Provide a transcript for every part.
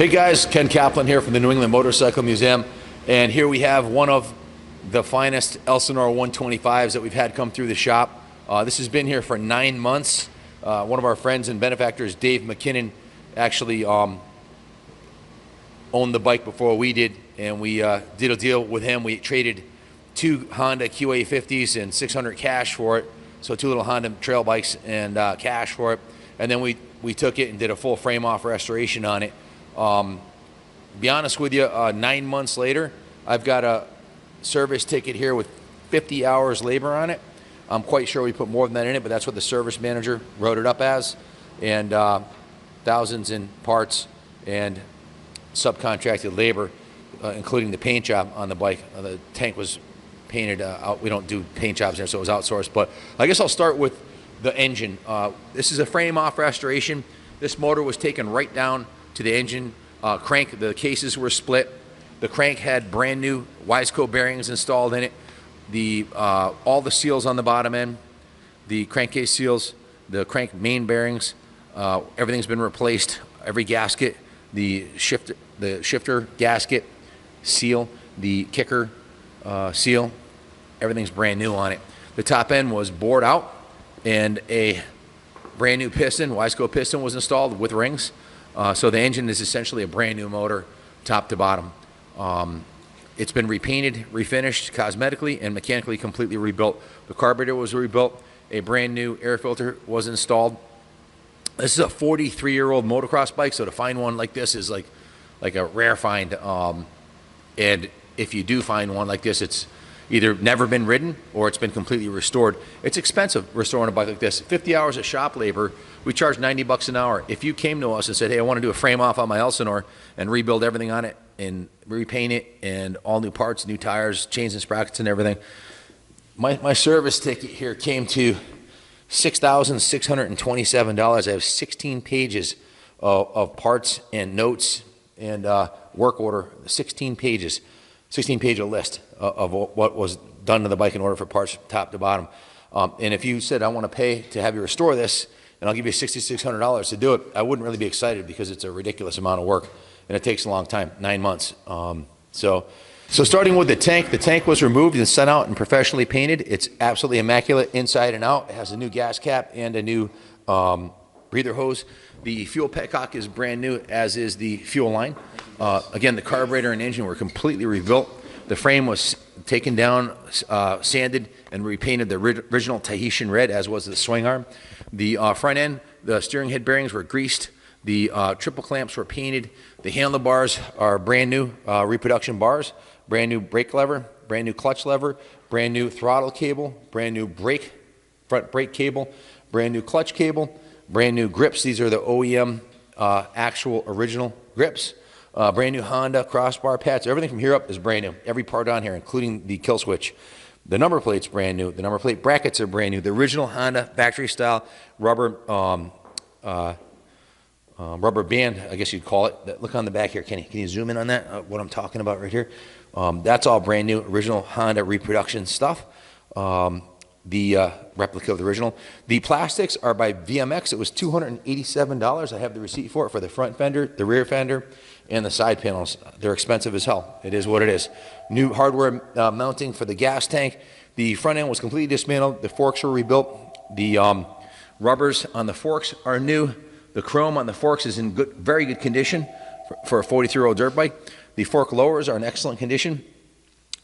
Hey guys, Ken Kaplan here from the New England Motorcycle Museum, and here we have one of the finest Elsinore 125s that we've had come through the shop. This has been here for 9 months. One of our friends and benefactors, Dave McKinnon, actually owned the bike before we did, and we did a deal with him. We traded 2 Honda QA50s and 600 cash for it, so 2 little Honda trail bikes and cash for it, and then we took it and did a full frame off restoration on it. Be honest with you, 9 months later, I've got a service ticket here with 50 hours labor on it. I'm quite sure we put more than that in it, but that's what the service manager wrote it up as, and thousands in parts and subcontracted labor, including the paint job on the bike. The tank was painted out. We don't do paint jobs there, so it was outsourced. But I guess I'll start with the engine. This is a frame off restoration. This motor was taken right down to the engine crank. The cases were split. The crank had brand new Wiseco bearings installed in it. All the seals on the bottom end, the crankcase seals, the crank main bearings, everything's been replaced. Every gasket, the shifter gasket seal, the kicker seal, everything's brand new on it. The top end was bored out, and a brand new piston, Wiseco piston, was installed with rings. So the engine is essentially a brand new motor, top to bottom. It's been repainted, refinished cosmetically, and mechanically completely rebuilt. The carburetor was rebuilt. A brand new air filter was installed. This is a 43-year-old motocross bike, so to find one like this is like a rare find. And if you do find one like this, it's either never been ridden or it's been completely restored. It's expensive restoring a bike like this. 50 hours of shop labor, we charge $90 an hour. If you came to us and said, hey, I want to do a frame off on my Elsinore and rebuild everything on it and repaint it and all new parts, new tires, chains and sprockets and everything, my service ticket here came to $6,627. I have 16 pages of parts and notes and work order, 16 pages. 16-page list of what was done to the bike in order for parts top to bottom. And if you said, I want to pay to have you restore this, and I'll give you $6,600 to do it, I wouldn't really be excited because it's a ridiculous amount of work, and it takes a long time, 9 months. So starting with the tank was removed and sent out and professionally painted. It's absolutely immaculate inside and out. It has a new gas cap and a new breather hose. The fuel petcock is brand new, as is the fuel line. Again, the carburetor and engine were completely rebuilt. The frame was taken down, sanded, and repainted the original Tahitian red, as was the swing arm. The front end, the steering head bearings were greased. The triple clamps were painted. The handlebars are brand new reproduction bars, brand new brake lever, brand new clutch lever, brand new throttle cable, brand new front brake cable, brand new clutch cable, brand new grips. These are the OEM actual original grips. Brand new Honda crossbar pads. Everything from here up is brand new. Every part on here, including the kill switch. The number plate's brand new. The number plate brackets are brand new. The original Honda factory style rubber rubber band, I guess you'd call it. Look on the back here, Kenny. Can you zoom in on that? What I'm talking about right here. That's all brand new, original Honda reproduction stuff. The replica of the original. The plastics are by VMX. It was $287. I have the receipt for it for the front fender, the rear fender, and the side panels. They're expensive as hell. It is what it is. New hardware mounting for the gas tank. The front end was completely dismantled. The forks were rebuilt. The rubbers on the forks are new. The chrome on the forks is in very good condition for a 43-year-old dirt bike. The fork lowers are in excellent condition.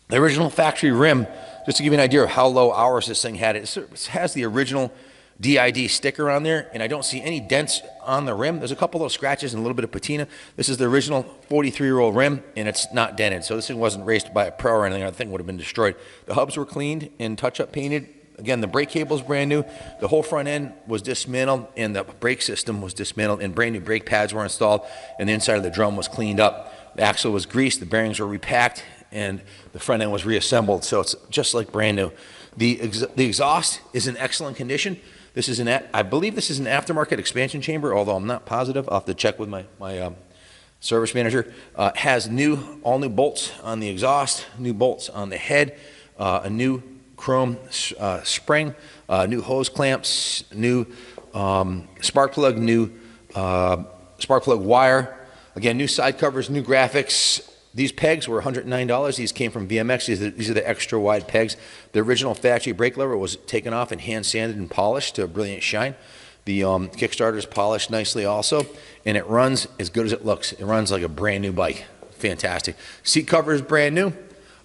The original factory rim, just to give you an idea of how low hours this thing had, it has the original DID sticker on there, and I don't see any dents on the rim. There's a couple little scratches and a little bit of patina. This is the original 43-year-old rim, and it's not dented, so this thing wasn't raced by a pro or anything. I think it would have been destroyed. The hubs were cleaned and touch-up painted. Again, the brake cable is brand new. The whole front end was dismantled, and the brake system was dismantled, and brand new brake pads were installed, and the inside of the drum was cleaned up. The axle was greased, the bearings were repacked, and the front end was reassembled, so it's just like brand new. The exhaust is in excellent condition. This is I believe this is an aftermarket expansion chamber, although I'm not positive. I'll have to check with my service manager. Has all new bolts on the exhaust, new bolts on the head, a new chrome spring, new hose clamps, new spark plug, new spark plug wire, Again, new side covers, new graphics. These pegs were $109. These came from VMX. These are the extra wide pegs. The original factory brake lever was taken off and hand sanded and polished to a brilliant shine. The Kickstarter is polished nicely also, and it runs as good as it looks. It runs like a brand new bike. Fantastic. Seat cover is brand new.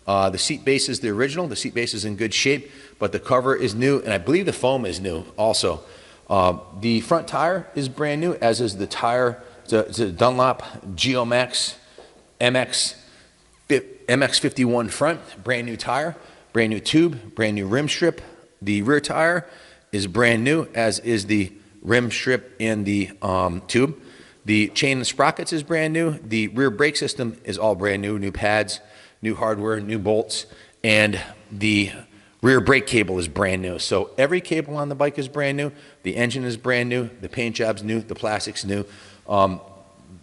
The seat base is the original. The seat base is in good shape, but the cover is new, and I believe the foam is new also. The front tire is brand new, as is the tire. It's a Dunlop Geomax MX51 front, brand new tire, brand new tube, brand new rim strip. The rear tire is brand new, as is the rim strip and the tube. The chain and sprockets is brand new. The rear brake system is all brand new pads, new hardware, new bolts, and the rear brake cable is brand new. So every cable on the bike is brand new. The engine is brand new. The paint job's new. The plastic's new.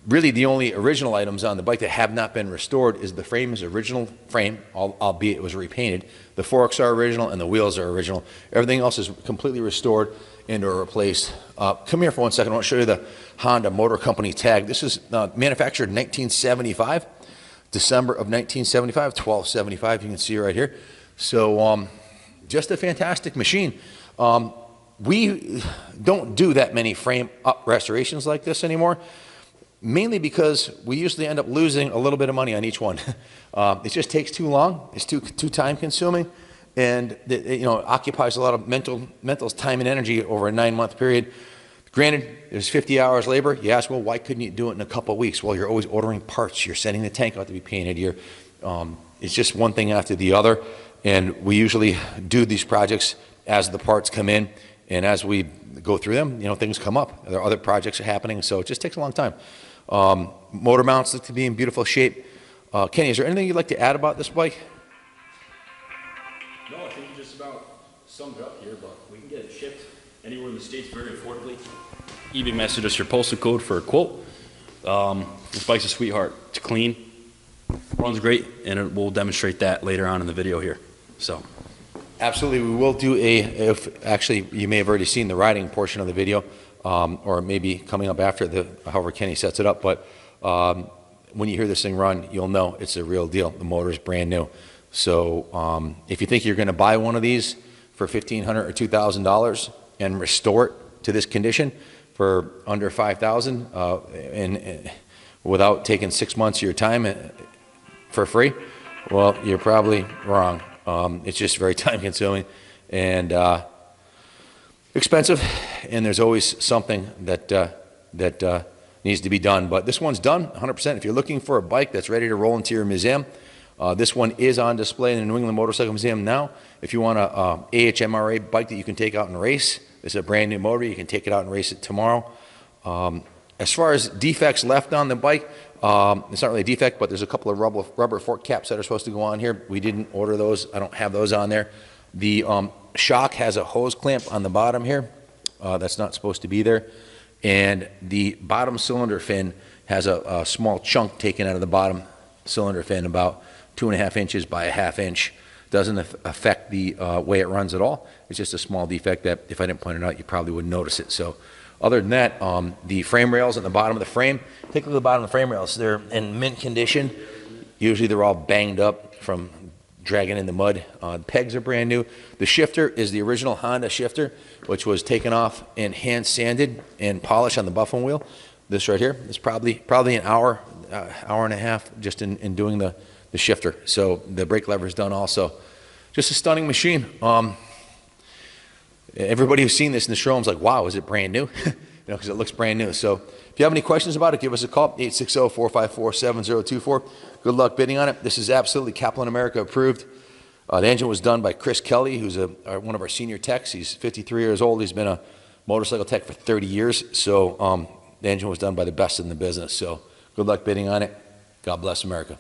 Really, the only original items on the bike that have not been restored is the frame is original frame, albeit it was repainted. The forks are original and the wheels are original. Everything else is completely restored and or replaced. Come here for 1 second. I want to show you the Honda Motor Company tag. This is manufactured in 1975, December of 1975, 1275. You can see right here. So just a fantastic machine. We don't do that many frame up restorations like this anymore, mainly because we usually end up losing a little bit of money on each one. It just takes too long. It's too time consuming, and it occupies a lot of mental time and energy over a 9-month period. Granted, there's 50 hours labor. You ask, well, why couldn't you do it in a couple of weeks? Well, you're always ordering parts. You're sending the tank out to be painted. It's just one thing after the other, and we usually do these projects as the parts come in, and as we go through them, things come up. There are other projects are happening, so it just takes a long time. Motor mounts look to be in beautiful shape. Kenny, is there anything you'd like to add about this bike? No, I think you just about summed it up here, but we can get it shipped anywhere in the States very affordably. Even message us your postal code for a quote. This bike's a sweetheart. It's clean, runs great, and we'll demonstrate that later on in the video here. So, absolutely, we will do actually, you may have already seen the riding portion of the video, or maybe coming up after however Kenny sets it up, but when you hear this thing run, you'll know it's a real deal. The motor's brand new. So if you think you're going to buy one of these for $1,500 or $2,000 and restore it to this condition for under $5,000 and without taking 6 months of your time for free, well, you're probably wrong. It's just very time consuming and expensive, and there's always something that needs to be done. But this one's done 100%. If you're looking for a bike that's ready to roll into your museum, this one is on display in the New England Motorcycle Museum now. If you want a AHMRA bike that you can take out and race, this is a brand new motor. You can take it out and race it tomorrow. As far as defects left on the bike, it's not really a defect, but there's a couple of rubber fork caps that are supposed to go on here. We didn't order those. I don't have those on there. The shock has a hose clamp on the bottom here. That's not supposed to be there. And the bottom cylinder fin has a small chunk taken out of the bottom cylinder fin, about 2.5 inches by a 1/2 inch. Doesn't affect the way it runs at all. It's just a small defect that if I didn't point it out, you probably wouldn't notice it. So other than that, the frame rails at the bottom of the frame, take a look at the bottom of the frame rails. They're in mint condition. Usually they're all banged up from dragging in the mud. The pegs are brand new. The shifter is the original Honda shifter, which was taken off and hand sanded and polished on the buffalo wheel. This right here is probably an hour and a half just in doing the shifter. So the brake lever is done also. Just a stunning machine. Everybody who's seen this in the showroom is like, wow, is it brand new? Because it looks brand new. So if you have any questions about it, give us a call, 860-454-7024. Good luck bidding on it. This is absolutely Kaplan America approved. The engine was done by Chris Kelly, who's one of our senior techs. He's 53 years old. He's been a motorcycle tech for 30 years. So the engine was done by the best in the business. So good luck bidding on it. God bless America.